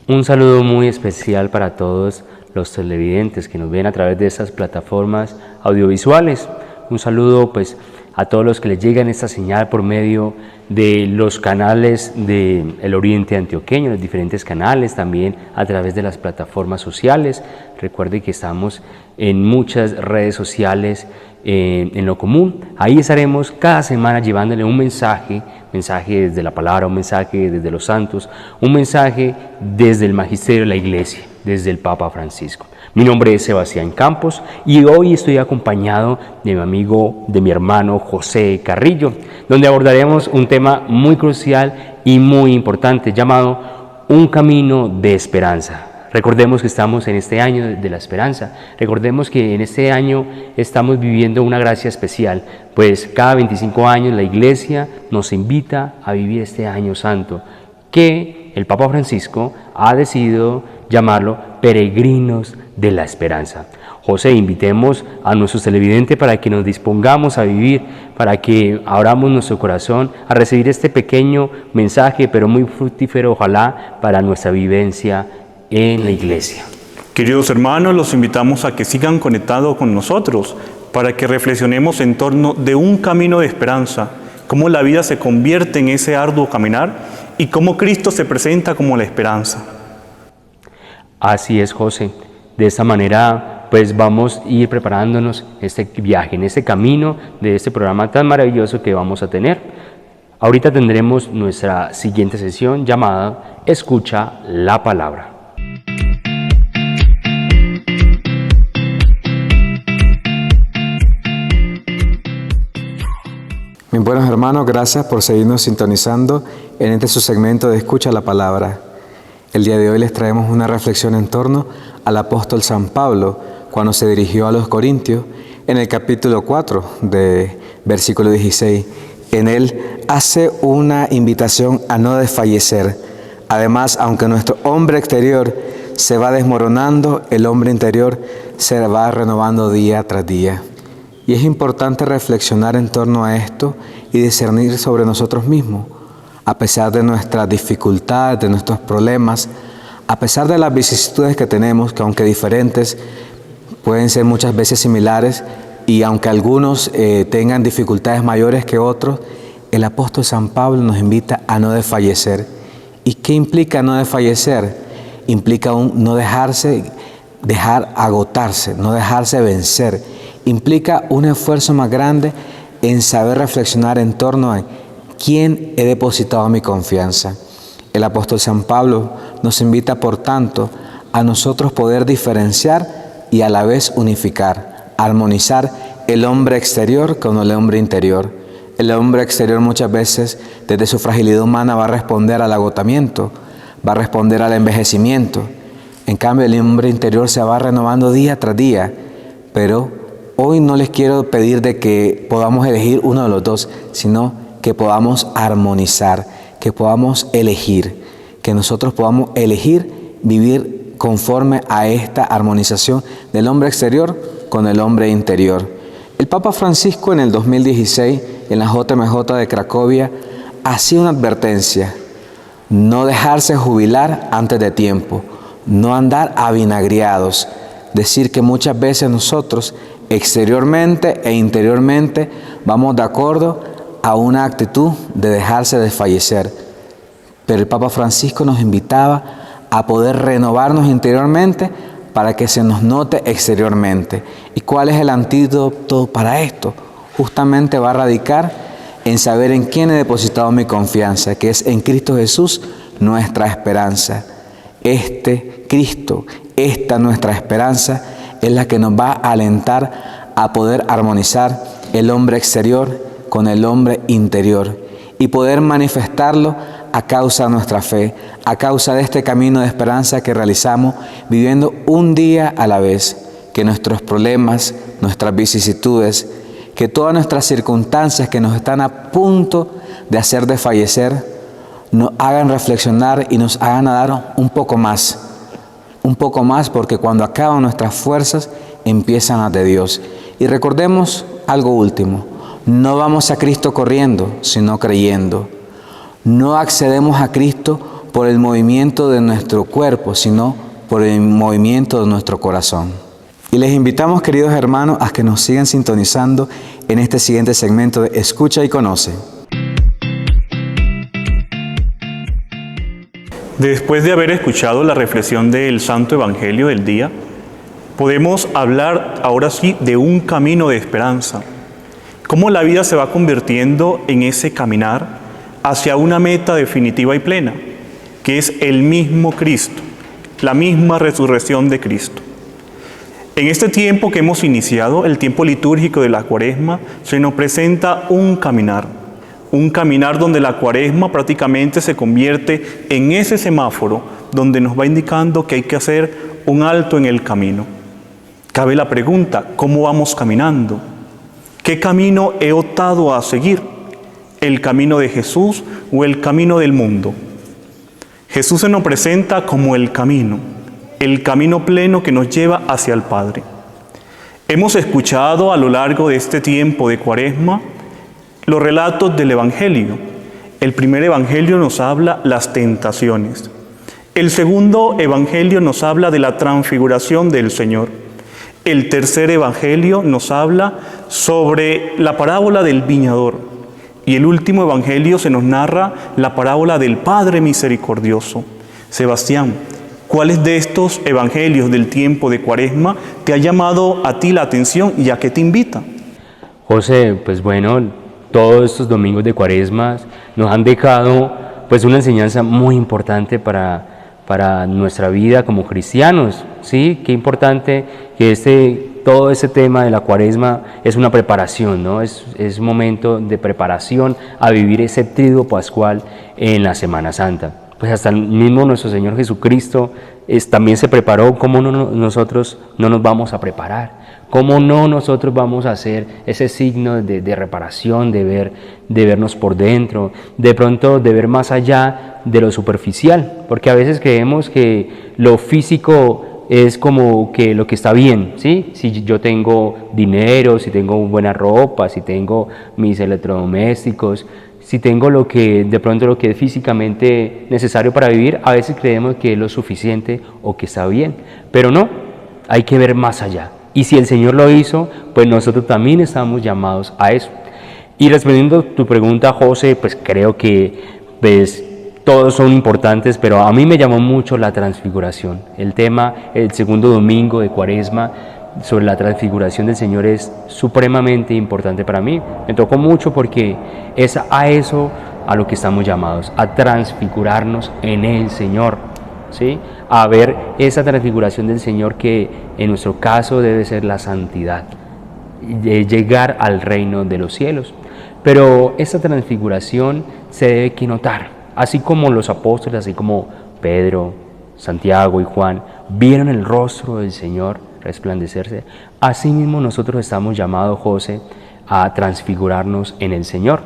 Un saludo muy especial para todos los televidentes que nos ven a través de estas plataformas audiovisuales. Un saludo pues a todos los que les llegan esta señal por medio de los canales del Oriente Antioqueño, los diferentes canales, también a través de las plataformas sociales. Recuerde que estamos en muchas redes sociales en lo común. Ahí estaremos cada semana llevándole un mensaje desde la palabra, un mensaje desde los santos, un mensaje desde el magisterio de la Iglesia, desde el Papa Francisco. Mi nombre es Sebastián Campos y hoy estoy acompañado de mi amigo, de mi hermano José Carrillo, donde abordaremos un tema muy crucial y muy importante llamado un camino de esperanza. Recordemos que estamos en este año de la esperanza, recordemos que en este año estamos viviendo una gracia especial, pues cada 25 años la Iglesia nos invita a vivir este año santo, que el Papa Francisco ha decidido llamarlo peregrinos de la esperanza. José, invitemos a nuestros televidentes para que nos dispongamos a vivir, para que abramos nuestro corazón a recibir este pequeño mensaje, pero muy fructífero, ojalá, para nuestra vivencia en la Iglesia. Queridos hermanos, los invitamos a que sigan conectados con nosotros para que reflexionemos en torno de un camino de esperanza, cómo la vida se convierte en ese arduo caminar y cómo Cristo se presenta como la esperanza. Así es, José. De esta manera, pues vamos a ir preparándonos este viaje, en este camino de este programa tan maravilloso que vamos a tener. Ahorita tendremos nuestra siguiente sesión llamada Escucha la Palabra. Mis buenos hermanos, gracias por seguirnos sintonizando en este su segmento de Escucha la Palabra. El día de hoy les traemos una reflexión en torno al apóstol San Pablo cuando se dirigió a los Corintios en el capítulo 4 de versículo 16. En él hace una invitación a no desfallecer. Además, aunque nuestro hombre exterior se va desmoronando, el hombre interior se va renovando día tras día. Y es importante reflexionar en torno a esto y discernir sobre nosotros mismos. A pesar de nuestras dificultades, de nuestros problemas, a pesar de las vicisitudes que tenemos, que aunque diferentes, pueden ser muchas veces similares, y aunque algunos tengan dificultades mayores que otros, el apóstol San Pablo nos invita a no desfallecer. ¿Y qué implica no desfallecer? Implica no dejar agotarse, no dejarse vencer. Implica un esfuerzo más grande en saber reflexionar en torno a quién he depositado mi confianza. El apóstol San Pablo nos invita, por tanto, a nosotros poder diferenciar y a la vez unificar, armonizar el hombre exterior con el hombre interior. El hombre exterior muchas veces, desde su fragilidad humana, va a responder al agotamiento, va a responder al envejecimiento. En cambio, el hombre interior se va renovando día tras día, pero hoy no les quiero pedir de que podamos elegir uno de los dos, sino que podamos armonizar, que podamos elegir, que nosotros podamos elegir vivir conforme a esta armonización del hombre exterior con el hombre interior. El Papa Francisco en el 2016, en la JMJ de Cracovia, hacía una advertencia: no dejarse jubilar antes de tiempo, no andar avinagriados. Decir que muchas veces nosotros exteriormente e interiormente vamos de acuerdo a una actitud de dejarse desfallecer. Pero el Papa Francisco nos invitaba a poder renovarnos interiormente para que se nos note exteriormente. ¿Y cuál es el antídoto para esto? Justamente va a radicar en saber en quién he depositado mi confianza, que es en Cristo Jesús, nuestra esperanza. Este Cristo, esta nuestra esperanza, es la que nos va a alentar a poder armonizar el hombre exterior con el hombre interior y poder manifestarlo a causa de nuestra fe, a causa de este camino de esperanza que realizamos viviendo un día a la vez. Que nuestros problemas, nuestras vicisitudes, que todas nuestras circunstancias que nos están a punto de hacer desfallecer, nos hagan reflexionar y nos hagan dar un poco más, porque cuando acaban nuestras fuerzas, empiezan las de Dios. Y recordemos algo último: no vamos a Cristo corriendo, sino creyendo. No accedemos a Cristo por el movimiento de nuestro cuerpo, sino por el movimiento de nuestro corazón. Y les invitamos, queridos hermanos, a que nos sigan sintonizando en este siguiente segmento de Escucha y Conoce. Después de haber escuchado la reflexión del Santo Evangelio del día, podemos hablar ahora sí de un camino de esperanza. Cómo la vida se va convirtiendo en ese caminar hacia una meta definitiva y plena, que es el mismo Cristo, la misma resurrección de Cristo. En este tiempo que hemos iniciado, el tiempo litúrgico de la Cuaresma, se nos presenta un caminar donde la Cuaresma prácticamente se convierte en ese semáforo donde nos va indicando que hay que hacer un alto en el camino. Cabe la pregunta, ¿cómo vamos caminando? ¿Qué camino he optado a seguir? ¿El camino de Jesús o el camino del mundo? Jesús se nos presenta como el camino pleno que nos lleva hacia el Padre. Hemos escuchado a lo largo de este tiempo de Cuaresma los relatos del Evangelio. El primer Evangelio nos habla las tentaciones. El segundo Evangelio nos habla de la transfiguración del Señor. El tercer Evangelio nos habla sobre la parábola del viñador. Y el último Evangelio se nos narra la parábola del Padre misericordioso. Sebastián, ¿cuáles de estos Evangelios del tiempo de Cuaresma te ha llamado a ti la atención y a qué te invita? José, pues bueno, todos estos domingos de Cuaresma nos han dejado pues una enseñanza muy importante para nuestra vida como cristianos, ¿sí? Qué importante que todo ese tema de la Cuaresma es una preparación, ¿no? Es un momento de preparación a vivir ese triduo pascual en la Semana Santa. Pues hasta el mismo nuestro Señor Jesucristo también se preparó. ¿Cómo nosotros no nos vamos a preparar? ¿Cómo no nosotros vamos a hacer ese signo de reparación, de vernos por dentro, de pronto de ver más allá de lo superficial? Porque a veces creemos que lo físico es como que lo que está bien, ¿sí? Si yo tengo dinero, si tengo buena ropa, si tengo mis electrodomésticos, si tengo lo que es físicamente necesario para vivir, a veces creemos que es lo suficiente o que está bien, pero no, hay que ver más allá. Y si el Señor lo hizo, pues nosotros también estamos llamados a eso. Y respondiendo a tu pregunta, José, pues creo que todos son importantes, pero a mí me llamó mucho la transfiguración. El tema, el segundo domingo de Cuaresma, sobre la transfiguración del Señor es supremamente importante para mí. Me tocó mucho porque es a eso a lo que estamos llamados, a transfigurarnos en el Señor, ¿sí? A ver esa transfiguración del Señor que en nuestro caso debe ser la santidad, de llegar al reino de los cielos. Pero esta transfiguración se debe que notar, así como los apóstoles, así como Pedro, Santiago y Juan vieron el rostro del Señor resplandecerse, así mismo nosotros estamos llamados, José, a transfigurarnos en el Señor.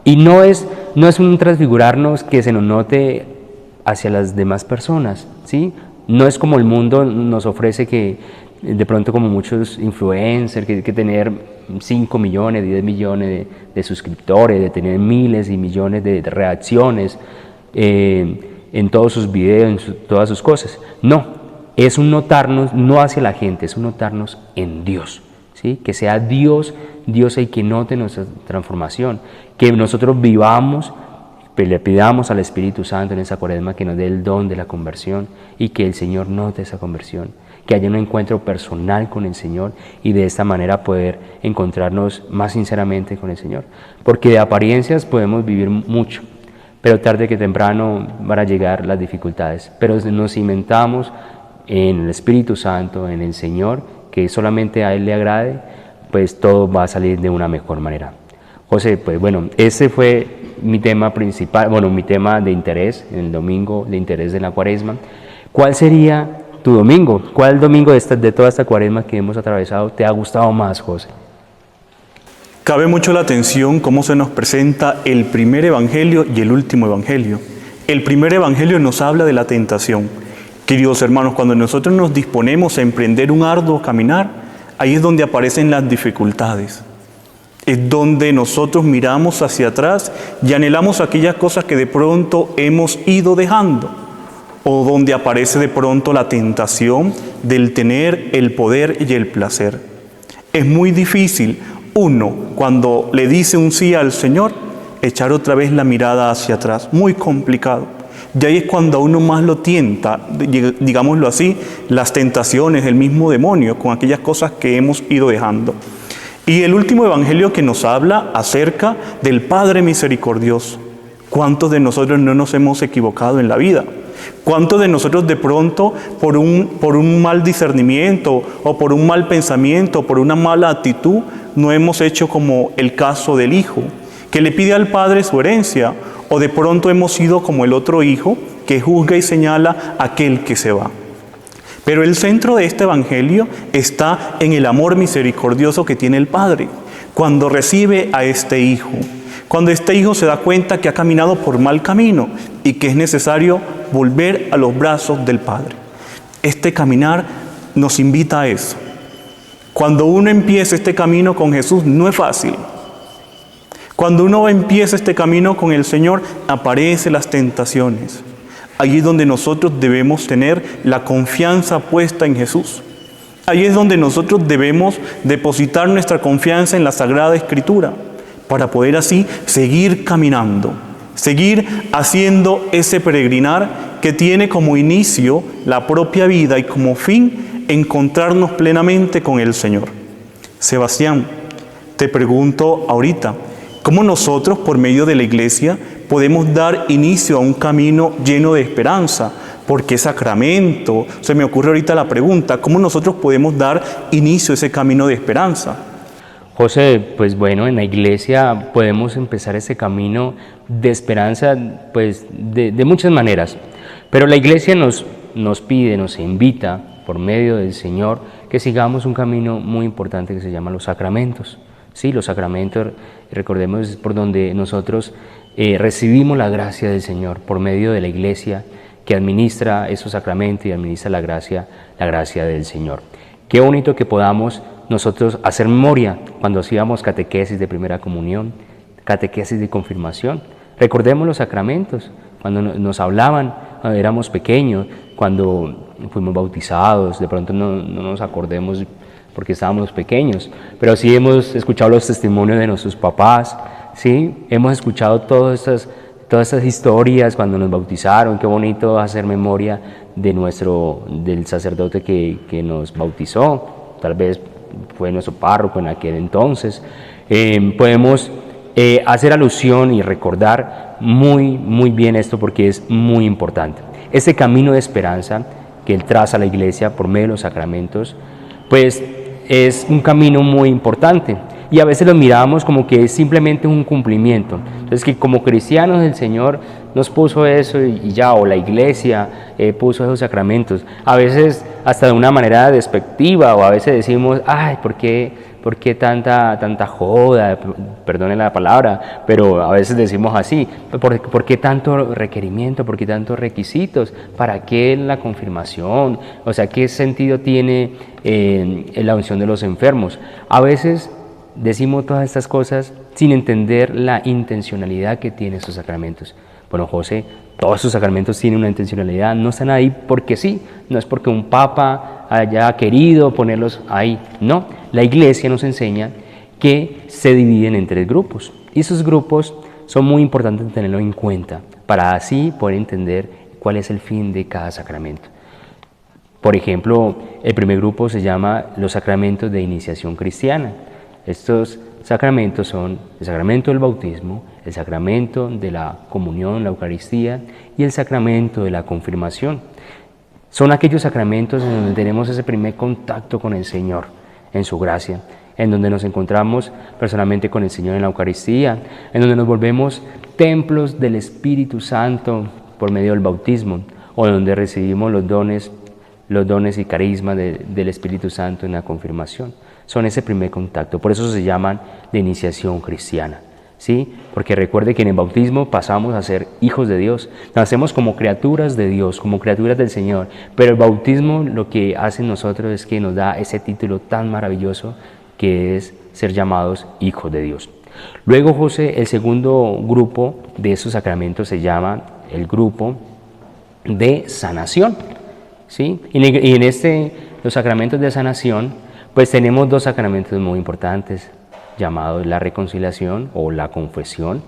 Y no es un transfigurarnos que se nos note hacia las demás personas, ¿sí? No es como el mundo nos ofrece, que de pronto como muchos influencers, que hay que tener 5 millones, 10 millones de suscriptores, de tener miles y millones de reacciones en todos sus videos, en todas sus cosas. No, es un notarnos no hacia la gente, es un notarnos en Dios, ¿sí? Que sea Dios el que note nuestra transformación, que nosotros vivamos, le pidamos al Espíritu Santo en esa Cuaresma que nos dé el don de la conversión y que el Señor note esa conversión, que haya un encuentro personal con el Señor y de esta manera poder encontrarnos más sinceramente con el Señor. Porque de apariencias podemos vivir mucho, pero tarde que temprano van a llegar las dificultades. Pero nos cimentamos en el Espíritu Santo, en el Señor, que solamente a Él le agrade, pues todo va a salir de una mejor manera. José, pues bueno, ese fue mi tema principal, mi tema de interés, en el domingo de interés de la Cuaresma. ¿Cuál sería tu domingo? ¿Cuál domingo de toda esta Cuaresma que hemos atravesado te ha gustado más, José? Cabe mucho la atención cómo se nos presenta el primer Evangelio y el último Evangelio. El primer Evangelio nos habla de la tentación. Queridos hermanos, cuando nosotros nos disponemos a emprender un arduo caminar, ahí es donde aparecen las dificultades. Es donde nosotros miramos hacia atrás y anhelamos aquellas cosas que de pronto hemos ido dejando, o donde aparece de pronto la tentación del tener el poder y el placer. Es muy difícil uno, cuando le dice un sí al Señor, echar otra vez la mirada hacia atrás. Muy complicado. Y ahí es cuando a uno más lo tienta, digámoslo así, las tentaciones, el mismo demonio, con aquellas cosas que hemos ido dejando. Y el último evangelio que nos habla acerca del Padre misericordioso. ¿Cuántos de nosotros no nos hemos equivocado en la vida? ¿Cuántos de nosotros de pronto por un mal discernimiento o por un mal pensamiento, por una mala actitud, no hemos hecho como el caso del hijo, que le pide al padre su herencia, o de pronto hemos sido como el otro hijo que juzga y señala a aquel que se va? Pero el centro de este evangelio está en el amor misericordioso que tiene el Padre cuando recibe a este hijo. Cuando este hijo se da cuenta que ha caminado por mal camino y que es necesario volver a los brazos del Padre. Este caminar nos invita a eso. Cuando uno empieza este camino con Jesús no es fácil. Cuando uno empieza este camino con el Señor, aparecen las tentaciones. Allí es donde nosotros debemos tener la confianza puesta en Jesús. Allí es donde nosotros debemos depositar nuestra confianza en la Sagrada Escritura, para poder así seguir caminando, seguir haciendo ese peregrinar que tiene como inicio la propia vida y como fin encontrarnos plenamente con el Señor. Sebastián, te pregunto ahorita, ¿cómo nosotros por medio de la Iglesia podemos dar inicio a un camino lleno de esperanza? ¿Por qué sacramento? Se me ocurre ahorita la pregunta, ¿cómo nosotros podemos dar inicio a ese camino de esperanza? José, pues bueno, en la Iglesia podemos empezar ese camino de esperanza pues de muchas maneras, pero la Iglesia nos pide, nos invita por medio del Señor que sigamos un camino muy importante que se llama los sacramentos. Sí, los sacramentos, recordemos, es por donde nosotros recibimos la gracia del Señor, por medio de la Iglesia que administra esos sacramentos y administra la gracia del Señor. Qué bonito que podamos nosotros hacer memoria cuando hacíamos catequesis de primera comunión, catequesis de confirmación. Recordemos los sacramentos, cuando nos hablaban, cuando éramos pequeños, cuando fuimos bautizados, de pronto no nos acordemos porque estábamos pequeños, pero sí hemos escuchado los testimonios de nuestros papás, sí, hemos escuchado todas estas historias cuando nos bautizaron. Qué bonito hacer memoria del sacerdote que nos bautizó, tal vez fue nuestro párroco en aquel entonces. Podemos hacer alusión y recordar muy bien esto porque es muy importante. Este camino de esperanza que Él traza a la Iglesia por medio de los sacramentos, pues es un camino muy importante y a veces lo miramos como que es simplemente un cumplimiento. Entonces, que como cristianos el Señor nos puso eso y ya, o la Iglesia puso esos sacramentos, a veces hasta de una manera despectiva, o a veces decimos, ay, ¿por qué tanta joda? Perdone la palabra, pero a veces decimos así, ¿por qué tanto requerimiento? ¿Por qué tantos requisitos? ¿Para qué la confirmación? O sea, ¿qué sentido tiene la unción de los enfermos? A veces decimos todas estas cosas sin entender la intencionalidad que tienen estos sacramentos. Bueno, José, todos estos sacramentos tienen una intencionalidad, no están ahí porque sí, no es porque un papa haya querido ponerlos ahí, no. La Iglesia nos enseña que se dividen en 3 grupos y esos grupos son muy importantes tenerlo en cuenta para así poder entender cuál es el fin de cada sacramento. Por ejemplo, el primer grupo se llama los sacramentos de iniciación cristiana. Estos sacramentos son el sacramento del bautismo, el sacramento de la comunión, la Eucaristía y el sacramento de la confirmación. Son aquellos sacramentos en donde tenemos ese primer contacto con el Señor, en su gracia, en donde nos encontramos personalmente con el Señor en la Eucaristía, en donde nos volvemos templos del Espíritu Santo por medio del bautismo, o donde recibimos los dones y carismas del Espíritu Santo en la confirmación. Son ese primer contacto, por eso se llaman de iniciación cristiana, ¿sí? Porque recuerde que en el bautismo pasamos a ser hijos de Dios, nacemos como criaturas de Dios, como criaturas del Señor, pero el bautismo lo que hace en nosotros es que nos da ese título tan maravilloso que es ser llamados hijos de Dios. Luego, José, el segundo grupo de esos sacramentos se llama el grupo de sanación, ¿sí? Y en los sacramentos de sanación, pues tenemos dos sacramentos muy importantes, llamados la reconciliación o la confesión,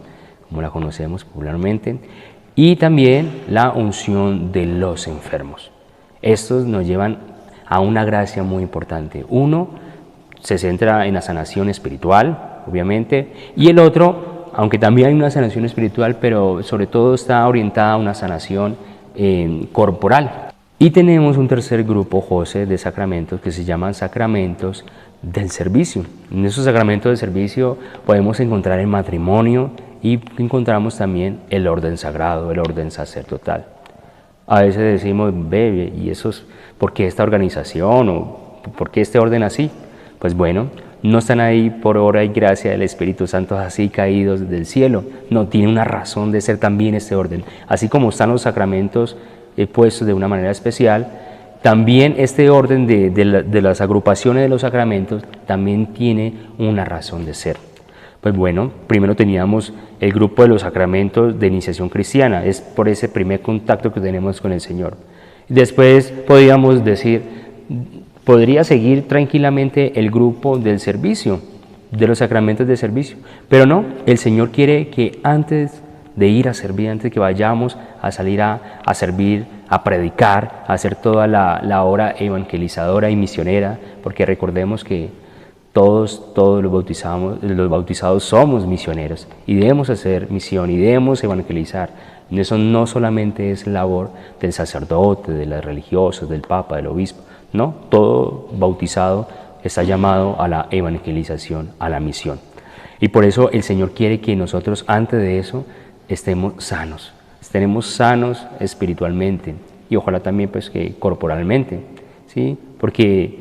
como la conocemos popularmente, y también la unción de los enfermos. Estos nos llevan a una gracia muy importante. Uno se centra en la sanación espiritual, obviamente, y el otro, aunque también hay una sanación espiritual, pero sobre todo está orientada a una sanación corporal. Y tenemos un tercer grupo, José, de sacramentos que se llaman sacramentos del servicio. En esos sacramentos de servicio podemos encontrar el matrimonio y encontramos también el orden sagrado, el orden sacerdotal. A veces decimos, bebé, ¿y eso es por qué esta organización o por qué este orden así? Pues bueno, no están ahí por obra y gracia del Espíritu Santo así caídos del cielo. No, tiene una razón de ser también este orden. Así como están los sacramentos puestos de una manera especial, también este orden de las agrupaciones de los sacramentos también tiene una razón de ser. Pues bueno, primero teníamos el grupo de los sacramentos de iniciación cristiana, es por ese primer contacto que tenemos con el Señor. Después podríamos decir, podría seguir tranquilamente el grupo del servicio, de los sacramentos de servicio, pero no, el Señor quiere que antes de ir a servir, antes que vayamos a salir a servir, a predicar, a hacer toda la obra evangelizadora y misionera, porque recordemos que todos los bautizados somos misioneros y debemos hacer misión y debemos evangelizar. Eso no solamente es labor del sacerdote, de los religiosos, del papa, del obispo, no, todo bautizado está llamado a la evangelización, a la misión. Y por eso el Señor quiere que nosotros antes de eso estemos sanos espiritualmente y ojalá también pues que corporalmente, ¿sí? Porque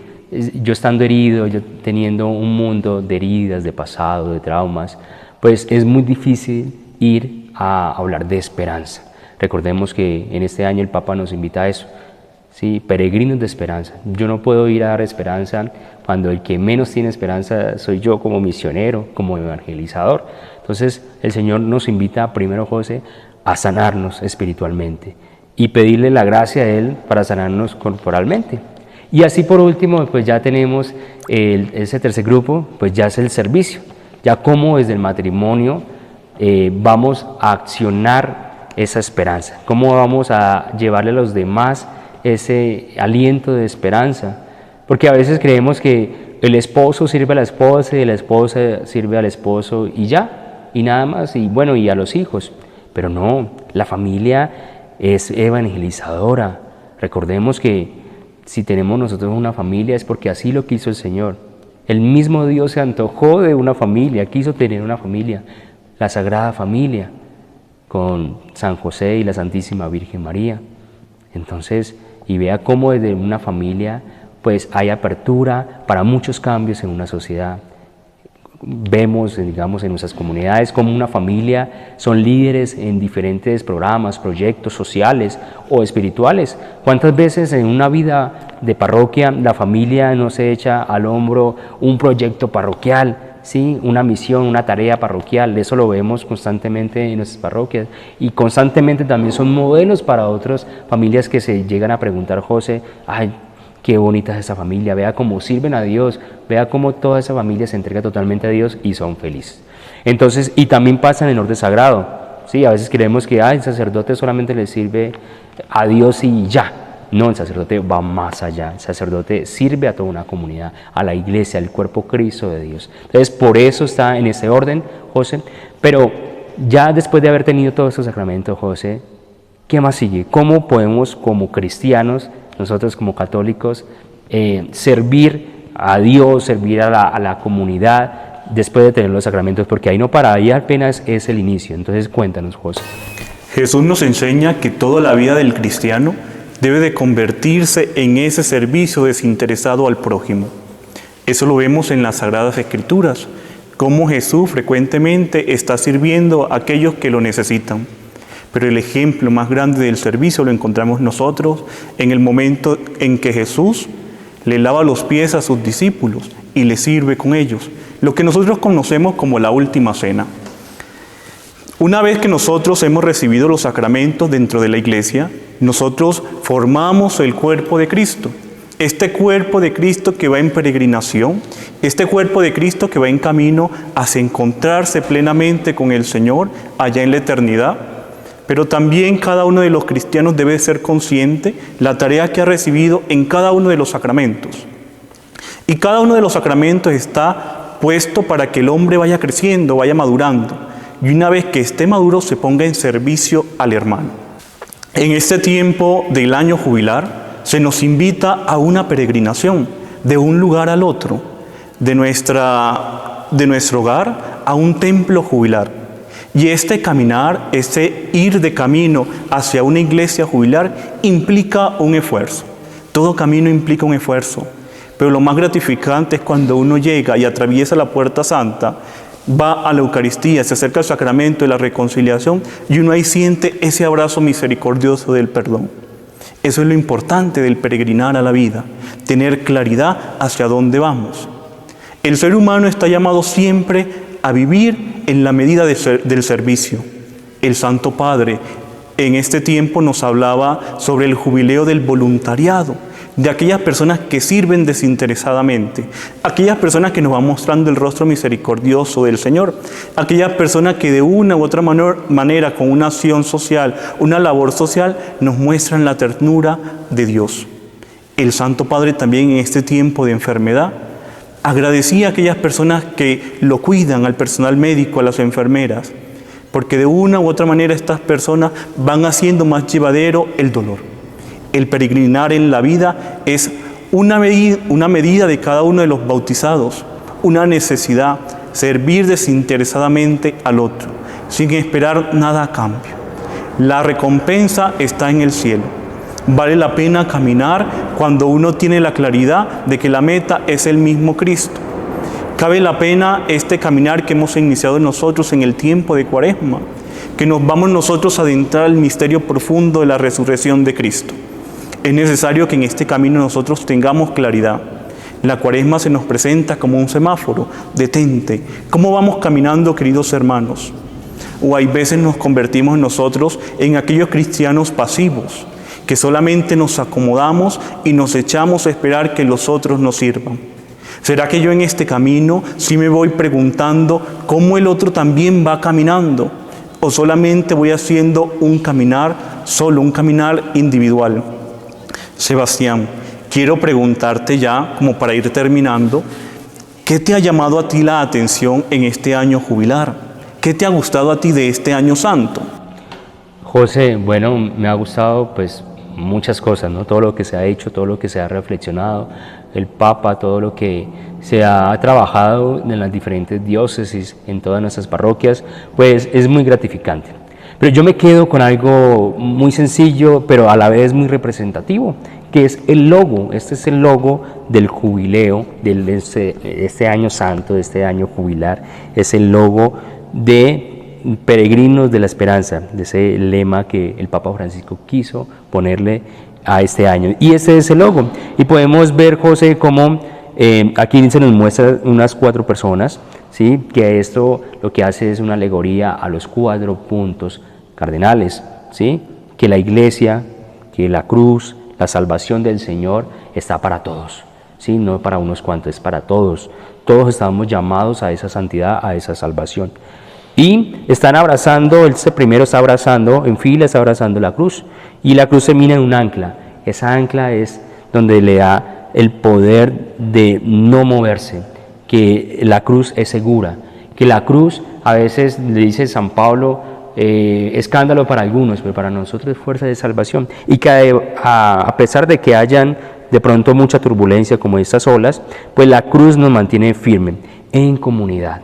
yo estando herido, yo teniendo un mundo de heridas, de pasado, de traumas, pues es muy difícil ir a hablar de esperanza. Recordemos que en este año el Papa nos invita a eso, ¿sí? Peregrinos de esperanza. Yo no puedo ir a dar esperanza cuando el que menos tiene esperanza soy yo como misionero, como evangelizador. Entonces el Señor nos invita primero, José, a sanarnos espiritualmente y pedirle la gracia a Él para sanarnos corporalmente. Y así por último, pues ya tenemos ese tercer grupo, pues ya es el servicio. Ya como desde el matrimonio vamos a accionar esa esperanza, cómo vamos a llevarle a los demás ese aliento de esperanza. Porque a veces creemos que el esposo sirve a la esposa y la esposa sirve al esposo y ya, y nada más, y bueno, y a los hijos. Pero no, la familia es evangelizadora. Recordemos que si tenemos nosotros una familia es porque así lo quiso el Señor. El mismo Dios se antojó de una familia, quiso tener una familia, la Sagrada Familia, con San José y la Santísima Virgen María. Entonces, y vea cómo desde una familia pues hay apertura para muchos cambios en una sociedad. Vemos, digamos, en nuestras comunidades como una familia son líderes en diferentes programas, proyectos sociales o espirituales. ¿Cuántas veces en una vida de parroquia la familia no se echa al hombro un proyecto parroquial, ¿sí? Una misión, una tarea parroquial? Eso lo vemos constantemente en nuestras parroquias y constantemente también son modelos para otras familias que se llegan a preguntar, José, ay, qué bonita es esa familia, vea cómo sirven a Dios, vea cómo toda esa familia se entrega totalmente a Dios y son felices. Entonces, y también pasa en el orden sagrado, ¿sí? A veces creemos que el sacerdote solamente le sirve a Dios y ya. No, el sacerdote va más allá, el sacerdote sirve a toda una comunidad, a la iglesia, al cuerpo Cristo de Dios. Entonces, por eso está en ese orden, José, pero ya después de haber tenido todos estos sacramentos, José, ¿qué más sigue? ¿Cómo podemos como cristianos, nosotros como católicos, servir a Dios, servir a la comunidad después de tener los sacramentos? Porque ahí no para, ahí apenas es el inicio. Entonces cuéntanos, José. Jesús nos enseña que toda la vida del cristiano debe de convertirse en ese servicio desinteresado al prójimo. Eso lo vemos en las Sagradas Escrituras, cómo Jesús frecuentemente está sirviendo a aquellos que lo necesitan. Pero el ejemplo más grande del servicio lo encontramos nosotros en el momento en que Jesús le lava los pies a sus discípulos y les sirve con ellos. lo que nosotros conocemos como la última cena. Una vez que nosotros hemos recibido los sacramentos dentro de la iglesia, nosotros formamos el cuerpo de Cristo. Este cuerpo de Cristo que va en peregrinación, este cuerpo de Cristo que va en camino hacia encontrarse plenamente con el Señor allá en la eternidad. Pero también cada uno de los cristianos debe ser consciente la tarea que ha recibido en cada uno de los sacramentos. Y cada uno de los sacramentos está puesto para que el hombre vaya creciendo, vaya madurando. Y una vez que esté maduro, se ponga en servicio al hermano. En este tiempo del año jubilar, se nos invita a una peregrinación de un lugar al otro, de nuestro hogar a un templo jubilar. Y este caminar, este ir de camino hacia una iglesia jubilar implica un esfuerzo. Todo camino implica un esfuerzo. Pero lo más gratificante es cuando uno llega y atraviesa la puerta santa, va a la Eucaristía, se acerca al sacramento de la reconciliación y uno ahí siente ese abrazo misericordioso del perdón. Eso es lo importante del peregrinar a la vida, tener claridad hacia dónde vamos. El ser humano está llamado siempre a vivir en la medida del servicio. El Santo Padre en este tiempo nos hablaba sobre el jubileo del voluntariado, de aquellas personas que sirven desinteresadamente, aquellas personas que nos van mostrando el rostro misericordioso del Señor, aquellas personas que de una u otra manera, con una acción social, una labor social, nos muestran la ternura de Dios. El Santo Padre también en este tiempo de enfermedad agradecía a aquellas personas que lo cuidan, al personal médico, a las enfermeras, porque de una u otra manera estas personas van haciendo más llevadero el dolor. El peregrinar en la vida es una medida de cada uno de los bautizados, una necesidad, servir desinteresadamente al otro, sin esperar nada a cambio. La recompensa está en el cielo. Vale la pena caminar cuando uno tiene la claridad de que la meta es el mismo Cristo. Cabe la pena este caminar que hemos iniciado nosotros en el tiempo de Cuaresma, que nos vamos nosotros a adentrar al misterio profundo de la resurrección de Cristo. Es necesario que en este camino nosotros tengamos claridad. La Cuaresma se nos presenta como un semáforo. Detente. ¿Cómo vamos caminando, queridos hermanos? O hay veces nos convertimos nosotros en aquellos cristianos pasivos, que solamente nos acomodamos y nos echamos a esperar que los otros nos sirvan. ¿Será que yo en este camino sí me voy preguntando cómo el otro también va caminando? ¿O solamente voy haciendo un caminar solo, un caminar individual? Sebastián, quiero preguntarte ya, como para ir terminando, ¿qué te ha llamado a ti la atención en este año jubilar? ¿Qué te ha gustado a ti de este año santo? José, bueno, me ha gustado pues muchas cosas, ¿no? Todo lo que se ha hecho, todo lo que se ha reflexionado, el Papa, todo lo que se ha trabajado en las diferentes diócesis, en todas nuestras parroquias, pues es muy gratificante. Pero yo me quedo con algo muy sencillo, pero a la vez muy representativo, que es el logo. Este es el logo del jubileo, de este año santo, de este año jubilar. Es el logo de Peregrinos de la Esperanza, de ese lema que el Papa Francisco quiso ponerle a este año. Y este es el logo. Y podemos ver, José, cómo aquí se nos muestra unas 4 personas, ¿sí? Que esto lo que hace es una alegoría a los 4 puntos cardenales, ¿sí? Que la iglesia, que la cruz, la salvación del Señor está para todos, ¿sí? No para unos cuantos, es para todos. Todos estamos llamados a esa santidad, a esa salvación. Y están abrazando, primero está abrazando, en fila está abrazando la cruz, y la cruz termina en un ancla. Esa ancla es donde le da el poder de no moverse, que la cruz es segura, que la cruz, a veces le dice San Pablo, escándalo para algunos, pero para nosotros es fuerza de salvación, y que a pesar de que hayan de pronto mucha turbulencia como estas olas, pues la cruz nos mantiene firme en comunidad,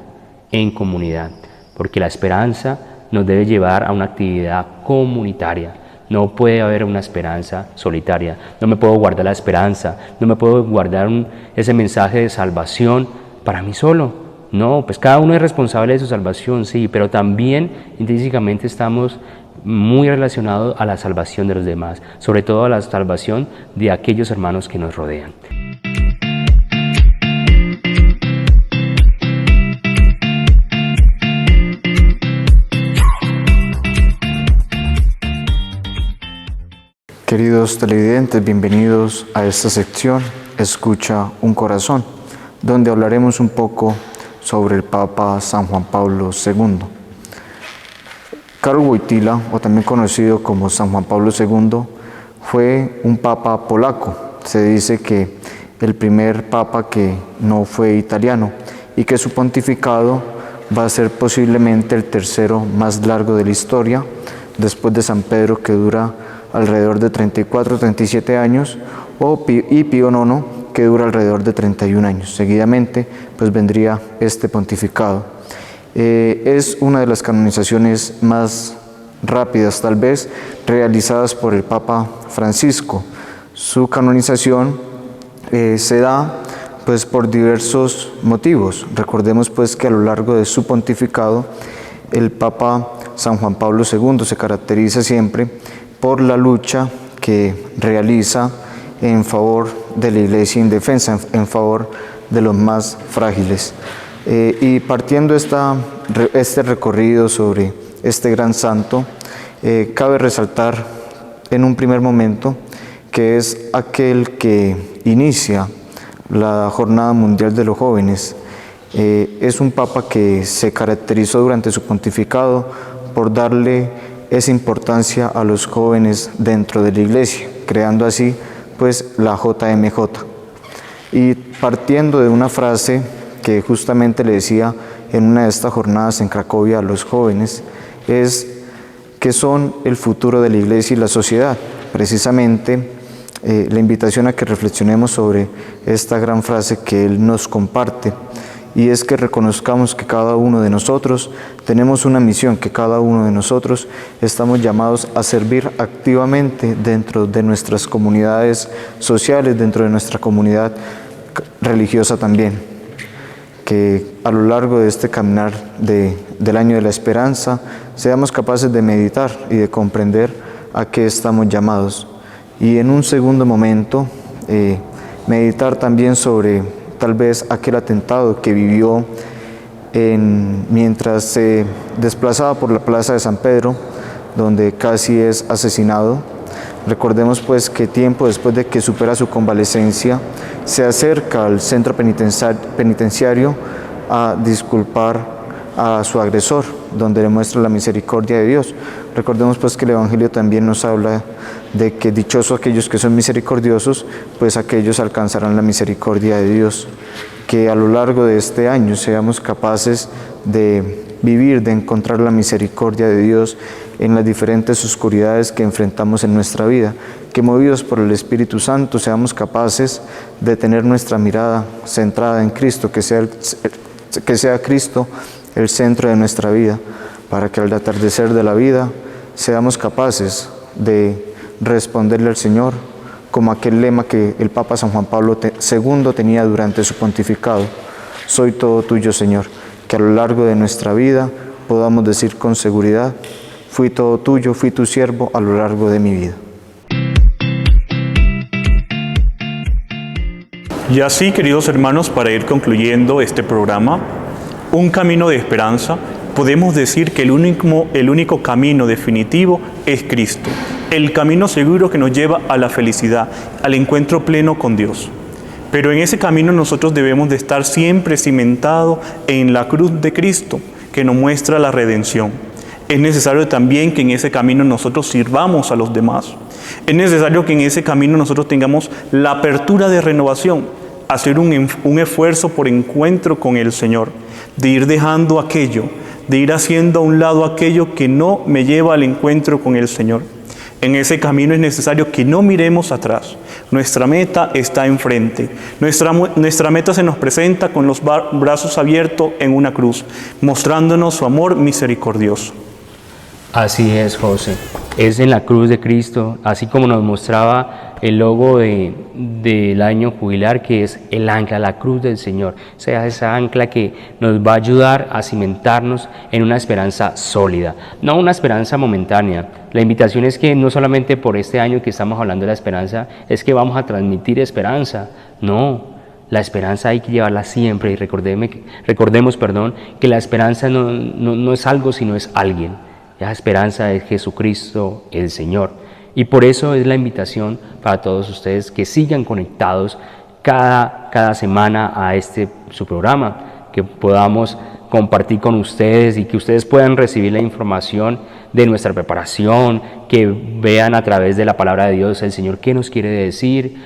porque la esperanza nos debe llevar a una actividad comunitaria. No puede haber una esperanza solitaria. No me puedo guardar la esperanza, no me puedo guardar ese mensaje de salvación para mí solo. No, pues cada uno es responsable de su salvación, sí, pero también intrínsecamente estamos muy relacionados a la salvación de los demás, sobre todo a la salvación de aquellos hermanos que nos rodean. Queridos televidentes, bienvenidos a esta sección Escucha un Corazón, donde hablaremos un poco sobre el Papa San Juan Pablo II. Karol Wojtyła, o también conocido como San Juan Pablo II, fue un papa polaco. Se dice que el primer papa que no fue italiano y que su pontificado va a ser posiblemente el tercero más largo de la historia, después de San Pedro, que dura alrededor de 34-37 años, y Pío IX, que dura alrededor de 31 años. Seguidamente, pues vendría este pontificado. Es una de las canonizaciones más rápidas, tal vez, realizadas por el Papa Francisco. Su canonización se da pues por diversos motivos. Recordemos pues que a lo largo de su pontificado, el Papa San Juan Pablo II se caracteriza siempre por la lucha que realiza en favor de la Iglesia indefensa, en favor de los más frágiles. Y partiendo este recorrido sobre este gran santo, cabe resaltar en un primer momento que es aquel que inicia la Jornada Mundial de los Jóvenes. Es un papa que se caracterizó durante su pontificado por darle esa importancia a los jóvenes dentro de la Iglesia, creando así pues la JMJ. Y partiendo de una frase que justamente le decía en una de estas jornadas en Cracovia a los jóvenes, es que son el futuro de la Iglesia y la sociedad. Precisamente la invitación a que reflexionemos sobre esta gran frase que él nos comparte, y es que reconozcamos que cada uno de nosotros tenemos una misión, que cada uno de nosotros estamos llamados a servir activamente dentro de nuestras comunidades sociales, dentro de nuestra comunidad religiosa también. Que a lo largo de este caminar del año de la esperanza seamos capaces de meditar y de comprender a qué estamos llamados. Y en un segundo momento, meditar también sobre tal vez aquel atentado que vivió mientras se desplazaba por la plaza de San Pedro, donde casi es asesinado. Recordemos pues que tiempo después de que supera su convalecencia, se acerca al centro penitenciario a disculpar a su agresor, donde le muestra la misericordia de Dios. Recordemos pues que el Evangelio también nos habla de que dichosos aquellos que son misericordiosos, pues aquellos alcanzarán la misericordia de Dios. Que a lo largo de este año seamos capaces de vivir, de encontrar la misericordia de Dios en las diferentes oscuridades que enfrentamos en nuestra vida. Que movidos por el Espíritu Santo seamos capaces de tener nuestra mirada centrada en Cristo, que sea Cristo el centro de nuestra vida, para que al atardecer de la vida seamos capaces de responderle al Señor como aquel lema que el Papa San Juan Pablo II tenía durante su pontificado: soy todo tuyo, Señor. Que a lo largo de nuestra vida podamos decir con seguridad: fui todo tuyo, fui tu siervo a lo largo de mi vida. Y así, queridos hermanos, para ir concluyendo este programa, Un camino de esperanza, podemos decir que el único camino definitivo es Cristo, el camino seguro que nos lleva a la felicidad, al encuentro pleno con Dios. Pero en ese camino nosotros debemos de estar siempre cimentados en la cruz de Cristo, que nos muestra la redención. Es necesario también que en ese camino nosotros sirvamos a los demás. Es necesario que en ese camino nosotros tengamos la apertura de renovación, hacer un esfuerzo por encuentro con el Señor, de ir dejando aquello, de ir haciendo a un lado aquello que no me lleva al encuentro con el Señor. En ese camino es necesario que no miremos atrás. Nuestra meta está enfrente. Nuestra meta se nos presenta con los brazos abiertos en una cruz, mostrándonos su amor misericordioso. Así es, José. Es en la cruz de Cristo, así como nos mostraba el logo del año jubilar, que es el ancla, la cruz del Señor. O sea, esa ancla que nos va a ayudar a cimentarnos en una esperanza sólida, no una esperanza momentánea. La invitación es que no solamente por este año que estamos hablando de la esperanza, es que vamos a transmitir esperanza. No, la esperanza hay que llevarla siempre, y recordemos, que la esperanza no es algo, sino es alguien. La esperanza es Jesucristo, el Señor. Y por eso es la invitación para todos ustedes que sigan conectados cada semana a su programa, que podamos compartir con ustedes y que ustedes puedan recibir la información de nuestra preparación, que vean a través de la palabra de Dios el Señor qué nos quiere decir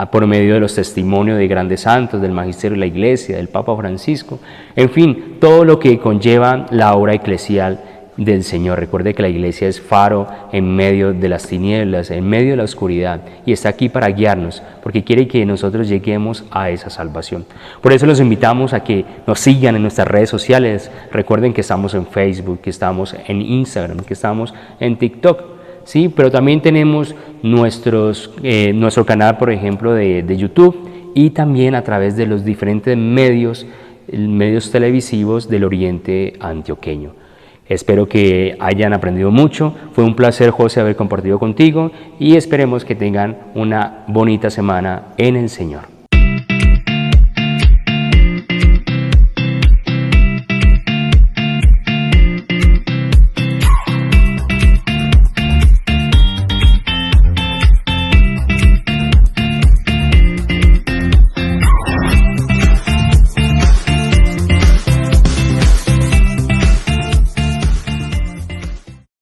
por medio de los testimonios de grandes santos, del magisterio de la Iglesia, del Papa Francisco, en fin, todo lo que conlleva la obra eclesial del Señor. Recuerde que la Iglesia es faro en medio de las tinieblas, en medio de la oscuridad, y está aquí para guiarnos, porque quiere que nosotros lleguemos a esa salvación. Por eso los invitamos a que nos sigan en nuestras redes sociales. Recuerden que estamos en Facebook, que estamos en Instagram, que estamos en TikTok, ¿sí? Pero también tenemos nuestro canal, por ejemplo, de YouTube, y también a través de los diferentes medios televisivos del Oriente Antioqueño. Espero que hayan aprendido mucho. Fue un placer, José, haber compartido contigo, y esperemos que tengan una bonita semana en el Señor.